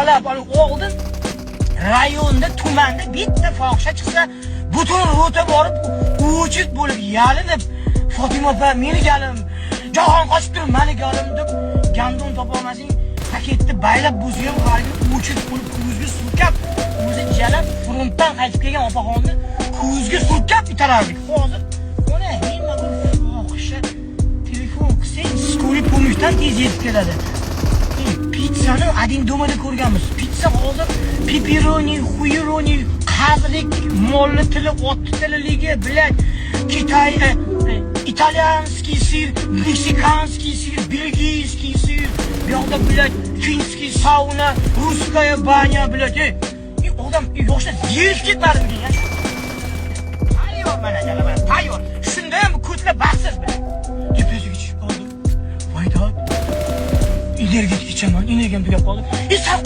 yig'lab oldin rayonda, tumanda bitta fohisha chiqsa, butun rota borib o'chit bo'lib yalinib, Fatima opa meni galim, Jahon qochib turib meni galim deb gandon topolmasang, paketni baylab bo'lsa ham qarigi o'chit bo'lib ko'zga surkab, o'zi jalab frontdan qaytib kelgan opaxonni ko'zga surkab bitarardik. Hozir ona hamma bir fohisha telefon qilsang, skori pomishdan tez yetib keladi. Pizzani adin domada ko'rganmiz. Pizza hozir pepperoni, xuyuroni, qazlik, molli tili, otli tililigi, bilan Kitay, italyanskiy sir, meksikanskiy sir, belgiyskiy sir, bu yoqda bilan finskiy sauna, russkaya banya bilan. Odam yoshlar yeyib ketmadimi degan. Tayyor mana jalabar, tayyor. Shunda ham ko'tlar baxtsiz bilan. Tepasiga chiqib qoldi. Foyda. Energiya ichaman, energiyam tugab qoldi. Sen